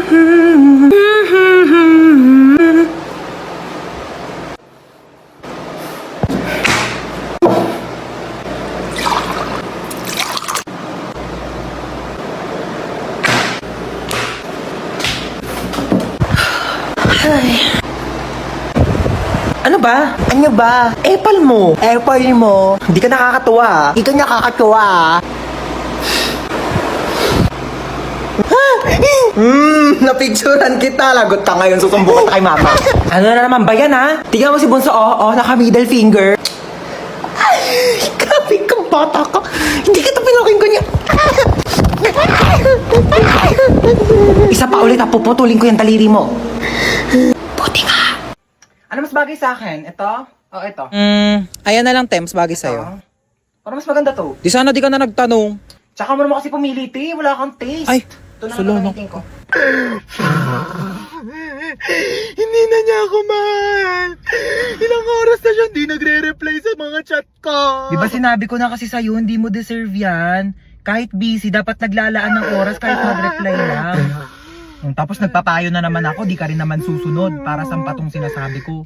Ano ba? Ano ba? Apple mo. Apple mo. Hindi ka nakakatuwa ah. Hindi ka nakakatuwa ah. Napicturan kita. Lagot ka ngayon. Susumbong ka kay mama. Ano na naman ba yan ha? Tingnan mo si Bunso. Naka middle finger. Grabe kang bata ka. Hindi kita pinakinggan niya. Isa pa ulit, puputulin ko yung daliri mo. Buti ka. Ano mas bagay sa akin? Ito? O ito? Ayan na lang, Tems, bagay sa'yo. Ano mas maganda to? Di sana di ka na nagtanong. Tsaka mo naman kasi pumili, te. Wala kang taste. Ay, ito na sulo, no? ko. Hindi na niya ako mahal. Ilang oras na siya hindi nagre-reply sa mga chat ko. Di ba sinabi ko na kasi sa'yo, hindi mo deserve yan. Kahit busy, dapat naglalaan ng oras kahit mag-reply lang. Tapos nagpapayo na naman ako, di ka rin naman susunod para sa patong sinasabi ko.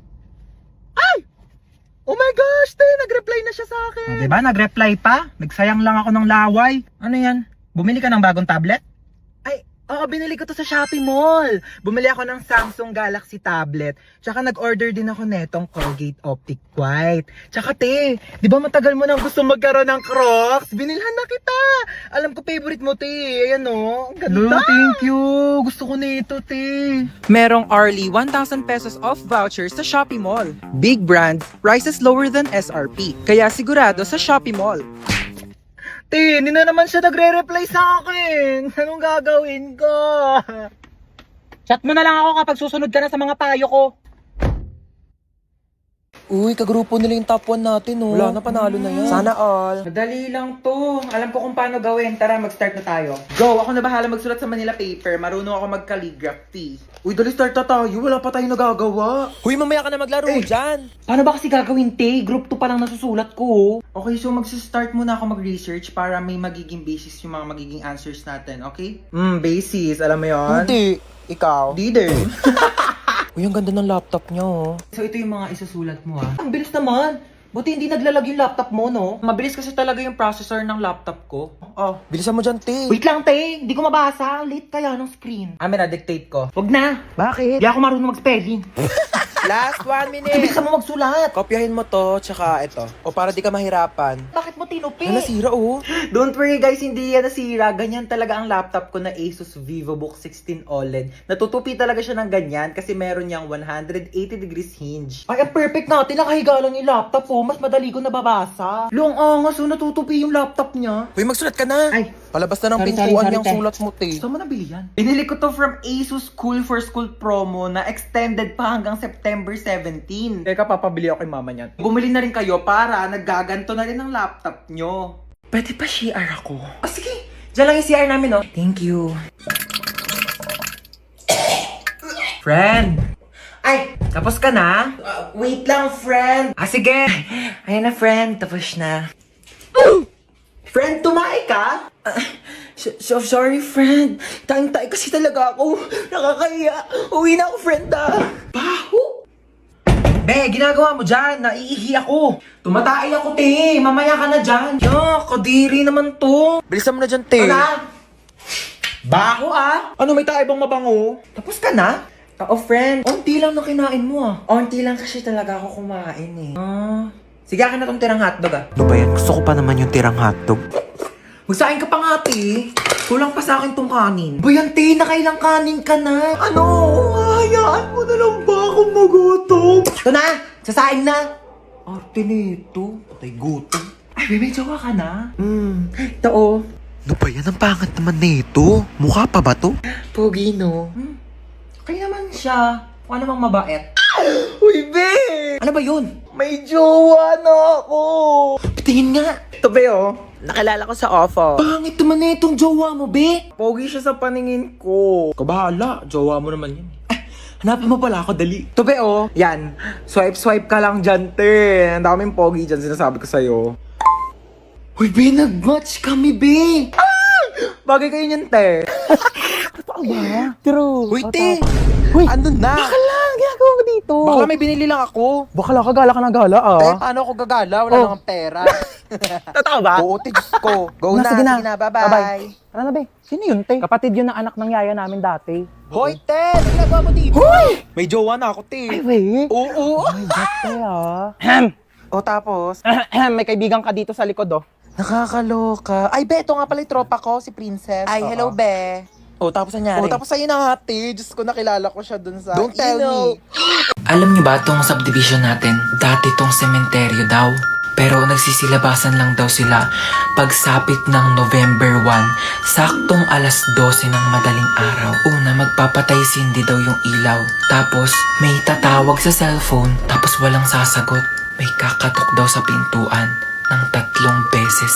Oh my gosh, te, nag-reply na siya sa akin. Diba, nag-reply pa? Nagsayang lang ako ng laway. Ano yan? Bumili ka ng bagong tablet? Oo, binili ko to sa Shopee Mall. Bumili ako ng Samsung Galaxy tablet. Tsaka nag-order din ako netong Colgate Optic White. Tsaka te, di ba matagal mo nang gusto magkaroon ng Crocs? Binilhan na kita. Alam ko favorite mo te. Ayan o. Ang ganda. Thank you. Gusto ko na ito te. Merong Arly 1,000 pesos off vouchers sa Shopee Mall. Big brand, prices lower than SRP. Kaya sigurado sa Shopee Mall. Te, hindi na naman siya nagre-reply sa akin. Anong gagawin ko? Chat mo na lang ako kapag susunod ka na sa mga payo ko. Uy, kagrupo nila yung top 1 natin, oh. Wala na, panalo na yan. Sana all. Madali lang to. Alam ko kung paano gawin. Tara, mag-start na tayo. Go! Ako na bahala magsulat sa Manila paper. Marunong ako mag-calligraphy. Uy, dali start na tayo. Wala pa tayong nagagawa. Huy, mamaya ka na maglaro dyan. Paano ba kasi gagawin, te? Group 2 pa lang nasusulat ko. Okay, so mag-start muna ako mag-research para may magiging basis yung mga magiging answers natin, okay? Basis. Alam mo yon? Hindi. Ikaw? Leader. Uy, ang ganda ng laptop niya, oh. So ito yung mga isusulat mo ha. Ang bilis naman. Buti hindi naglalag yung laptop mo, no? Mabilis kasi talaga yung processor ng laptop ko. Oh. Bilisan mo dyan, te. Wait lang, te. Hindi ko mabasa. Late kaya ng screen. Na-dictate ko. Wag na. Bakit? Hindi ako marunong mag-spelling. Last 1 minute. Bilisan mo magsulat. Kopyahin mo to, tsaka ito. O para di ka mahirapan. Bakit mo tinupi? Nasira, oh. Don't worry guys, hindi yan nasira. Ganyan talaga ang laptop ko na Asus VivoBook 16 OLED. Natutupi talaga siya ng ganyan kasi meron niyang 180 degrees hinge. Ay, ang perfect natin. Nakahiga lang yung laptop ko. Mas madali ko nababasa. Long angas, natutupi yung laptop niya. Uy, magsulat ka na. Ay, Palabas na ng Sorry, pintuan sorry, yung te. sulat mo, te. saan mo nabili yan? Binili ko to from Asus Cool for School promo na extended pa hanggang September 17. Teka, papabili ako kay mama niyan. Bumili na rin kayo para naggaganto na rin ang laptop nyo. Pwede pa CR ako? Sige. Diyan lang yung CR namin, no? Thank you. Friend! Ay! Tapos ka na? Wait lang, friend! Sige! Ayan na, friend. Tapos na. Friend, tumae ka? Sorry, friend. Tayong-tay kasi talaga ako. Nakakahiya. Uwi na ako, friend, Baho! Be, ginagawa mo dyan. Naiihi ako. Tumatay ako, te. Mamaya ka na dyan. Kadiri naman to. Bilisan mo na dyan, te. Ano? Baho, Ano, may tayo bang mabango? Tapos ka na? Oo, friend. Onti lang na kinain mo, Onti lang kasi talaga ako kumain, Sige, akin na tong tirang hotdog, Ano ba yan? Gusto ko pa naman yung tirang hotdog. Magsain ka pa nga, te. Kulang pa sa akin tong kanin. Bayan, te, nakailang kanin ka na. Ano? Hayaan mo na lang ba akong magutom? Ito na! Sasain na! Arte nito. Patay gutom. Ay, may jowa ka na? Ito, Ano ba yan? Ang pangat naman nito. Mukha pa ba to? Pogi, no? Okay naman siya. Mukha namang mabait. Uy, be! Ano ba yun? May jowa na ako! Tingin nga! Ito, be, Nakilala ko sa ofo. Pangit naman na itong jowa mo, be! Pogi siya sa paningin ko. Kabahala, jowa mo naman yun. Hanapin mo pala ako, dali. Ito, be, Yan. Swipe ka lang dyan, te. Ang daming pogi dyan, sinasabi ko sa'yo. Uy, be, nag-match kami, be! Bagay kayo niyan, te. Totoo ba? True. Uy, te! Uy, Ano na? bakla, ginagawa mo dito? Baka may binili lang ako. Bakla ka, gala ka na gala Eh, ah. paano ako gagala? Wala Oh. nang pera. Totoo ba? Oo, te, Diyos ko. Go Na, na, sige na. sige na, bye-bye. Tara na, be. Sino yun, te? Kapatid yun ng anak ng yaya namin dati. Hoy, te! Ano ginagawa mo dito? Hoy! May jowa na ako, te. Ay, wait. Oo. Ay, ba't te ah? O tapos? May kaibigan ka dito sa likod, oh. Nakakaloka. Ay, be, ito nga pala yung tropa ko, si Princess. Ay, hello, be. Oh, tapos nangyari? O, tapos sa'yo na nga, te. Diyos ko, nakilala ko siya dun sa... Don't tell me. Alam niyo ba tong subdivision natin? Dati tong sementeryo daw. Pero nagsisilabasan lang daw sila pagsapit ng November 1, saktong alas 12 ng madaling araw. Una, magpapatay sindi daw yung ilaw. Tapos, may tatawag sa cellphone, tapos walang sasagot. May kakatok daw sa pintuan ng 3 beses.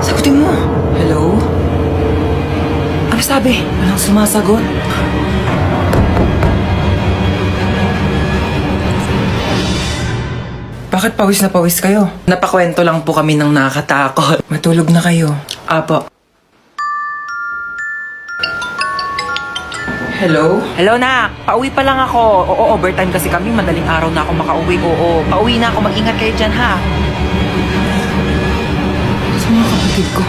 Sagutin mo! Hello? Ano sabi? Walang sumasagot. Bakit pawis na pawis kayo? Napakwento lang po kami ng nakakatakot. Matulog na kayo. Apo. Hello? Hello, nak. Pauwi pa lang ako. Oo, overtime kasi kami. Madaling araw na ako makauwi. Oo, pauwi na ako. Mag-ingat kayo dyan, ha? Sa mga kapatid ko.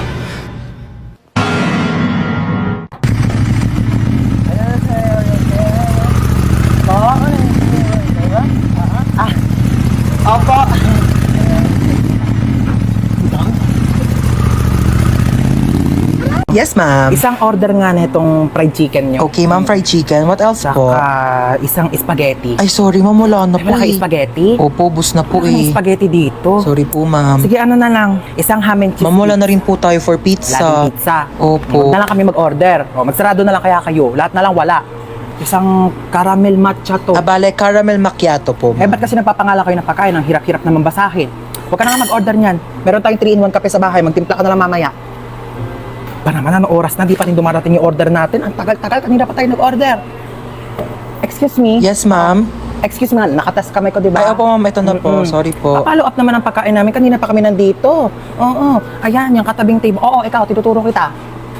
Opo. Yes, ma'am. Isang order nga na itong fried chicken nyo. Okay, ma'am, fried chicken. What else po? Saka isang spaghetti. Ay, sorry, ma'am. Wala na Ay, po wala kayo eh. spaghetti? Opo, bus na po Wala kang eh. spaghetti dito. Sorry po, ma'am. Sige, ano na lang. Isang ham and cheese. Ma'am, wala na rin po tayo for Wala pizza. din pizza. Opo. Huwag na lang kami mag-order. O, magsarado na lang kaya kayo. Lahat na lang wala. Isang caramel matcha to. Abale, caramel macchiato po. Eh, ba't kasi nagpapangalan kayo ng pagkain? Ang hirap-hirap naman basahin. Huwag ka na nga mag-order niyan. Meron tayong 3-in-1 kape sa bahay. Magtimpla ka na lang mamaya. Ba naman, ano oras na? Di pa rin dumarating yung order natin. Ang tagal-tagal. Kanina pa tayo nag-order. Excuse me? Yes, ma'am. Excuse me, nakatest kamay ko, di ba? Ay, opo, ma'am. Ito na po. Mm-mm. Sorry po. Follow up naman ang pagkain namin. Kanina pa kami nandito. Oo. Ayan, yung katabing table. Oo, ikaw, tinuturo kita.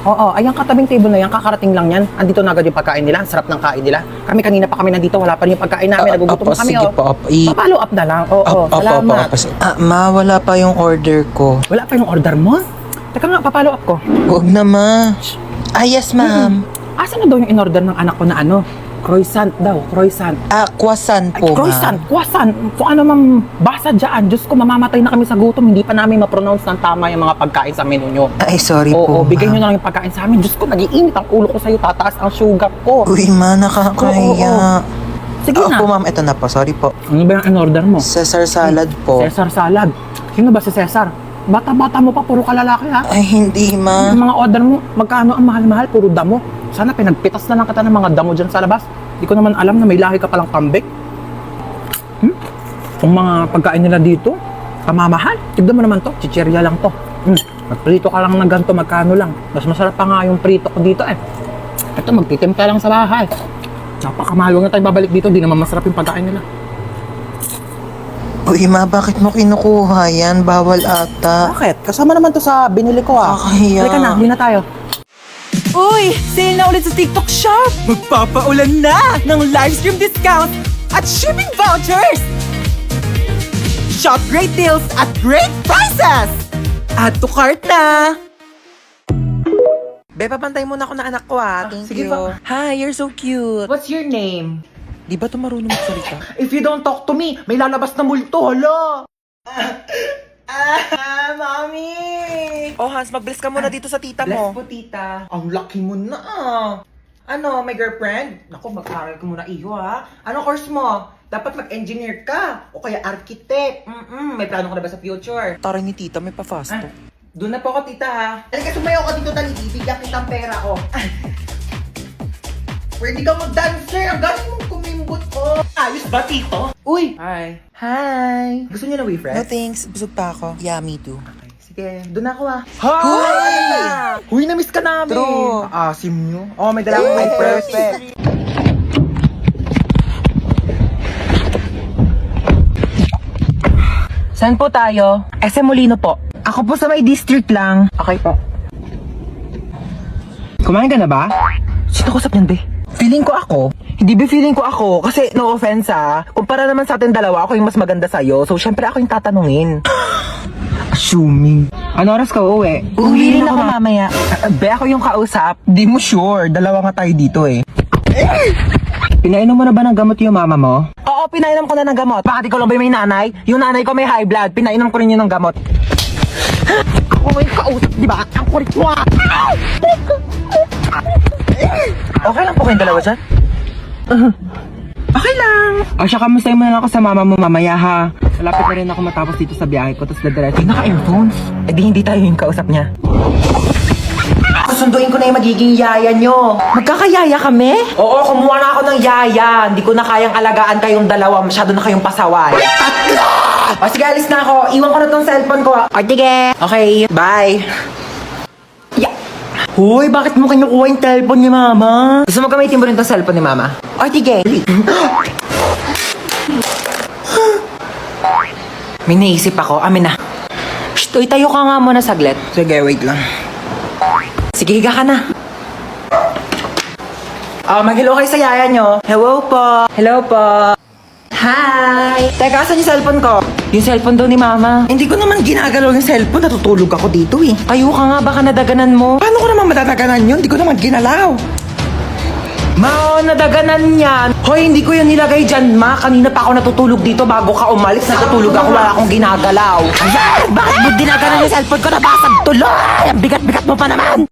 Oo, ayan katabing table na yan. Kakarating lang yan. Andito na agad yung pagkain nila. Ang sarap ng kain nila. Kami kanina pa kami nandito. Wala pa rin yung pagkain namin. Nagugutom na kami. Sige Oh. po, opo. Follow up na lang. Oo, salamat. Ma, wala pa yung order ko. Wala pa yung order mo? Teka nga, papalo up ko. Huwag na, ma. Ah, yes, ma'am. Asa na daw yung in-order ng anak ko na ano? Croissant daw, croissant. Ah, croissant Ay, po, croissant, ma'am. croissant. Kung ano mang basa dyan, Diyos ko, mamamatay na kami sa gutom. Hindi pa namin ma-pronounce ng tama yung mga pagkain sa menu nyo. Ay, sorry Oo, po, bigay nyo ma'am. na lang yung pagkain sa amin. Diyos ko, nag-iinit ang ulo ko sa'yo. Tataas ang sugar ko. Uy, ma, nakakaya. Sige na. Opo, ma'am. Ito na po. Sorry po. Ano ba yung in-order mo? Caesar salad po. Cesar salad. Sino ba si Cesar? Bata-bata mo pa, puro kalalaki ha? Ay, hindi, ma. Yung mga order mo, magkano ang mahal-mahal, puro damo. Sana pinagpitas na lang kita ng mga damo dyan sa labas. Hindi ko naman alam na may lahi ka palang kambing. Yung mga pagkain nila dito, kamamahal. Tignan mo naman to, chichirya lang to. Magprito ka lang ng ganito, magkano lang. Mas masarap pa nga yung prito ko dito eh. Ito, magtitimpla lang sa bahay. Napakamahal, huwag na tayo babalik dito, di naman masarap yung pagkain nila. Uy, ma, bakit mo kinukuha yan? Bawal ata. Bakit? Kasama naman to sa binili ko ah. Kakahiya. Halika na, hindi na tayo. Uy, sale na ulit sa TikTok Shop! Magpapaulan na ng livestream discount at shipping vouchers! Shop great deals at great prices! Add to cart na! Be, papantay muna ako na anak ko Thank sige you. pa. Hi, you're so cute. What's your name? Di ba ito marunong magsalita? If you don't talk to me, may lalabas na multo, hala! Mami! Oh, Hans, mag-bless ka muna dito sa tita Bless mo. po, tita. Ang laki mo na ah. Ano, may girlfriend? Naku, mag-aral ka muna iyo ha. Anong course mo? Dapat mag-engineer ka. O kaya architect. May plano ka na ba sa future? Taray ni tita, may pa-fast talk. Doon na po ako, tita ha. Halika, sumayaw ka dito, dali. Bibigyan kitang pera ko. Pwede ka mag-dancer. Ang galing mong kumimbot ko. Ayos ba, tito? Uy! Hi. Hi. Gusto niyo na No friend? thanks, busog pa ako. Yeah, me too. Sige, doon ako ha. Hi! Huy, na-miss ka namin. True. Asim nyo. Oh, may dala akong Ay, wipers. perfect. Saan po tayo? SM Molino po. Ako po sa may district lang. Okay po. Kumain ka na ba? Sino ko niyan, be? Feeling ko ako. Hindi ba feeling ko ako? Kasi no offense kumpara naman sa atin dalawa, ako yung mas maganda sa'yo. So syempre ako yung tatanungin. Assuming. Ano oras ka uuwi? Uuwi rin ako mamaya. Be, ako yung kausap. Di mo sure. Dalawa nga tayo dito eh. Pinainom mo na ba ng gamot yung mama mo? Oo, pinainom ko na ng gamot. Bakit ikaw lang ba may nanay? Yung nanay ko may high blood. Pinainom ko rin yun ng gamot. Ako yung kausap, di ba? Ang kulit mo Okay lang po kayong dalawa dyan? Okay lang. O siya, kamustahin mo na lang ako sa mama mo mamaya ha. Malapit na rin ako matapos dito sa biyahe ko, tapos dadiretso. Naka-earphones? Eh di hindi tayo yung kausap niya. Susunduin ko na yung magiging yaya nyo. Magkakayaya kami? Oo, kumuha na ako ng yaya. Hindi ko na kayang alagaan kayong dalawa. Masyado na kayong pasaway. Tatlo! O sige, alis na ako. Iwan ko na tong cellphone ko. O sige. Okay, bye. Yeah. Hoy, bakit mo kinukuha yung cellphone ni mama? Gusto mo gamitin mo rin tong cellphone ni mama? O sige. May naisip ako. Amin na. Shh, uy, tayo ka nga muna saglit. Sige, wait lang. Sige, higa ka na. Mag-hello kayo sa yaya nyo. Hello po. Hello po. Hi! Teka, asan yung cellphone ko? Yung cellphone daw ni mama. Hindi ko naman ginagalaw yung cellphone. Natutulog ako dito eh. Tayo ka nga, baka nadaganan mo. Paano ko naman madadaganan yun? Hindi ko naman ginalaw. Ma, nadaganan yan. Hoy, hindi ko yan nilagay dyan, ma. Kanina pa ako natutulog dito bago ka umalis. Natutulog ako, wala akong ginagalaw. Ayan! Bakit mo dinaganan yung cellphone ko? Nabasag tuloy! Ang bigat-bigat mo pa naman!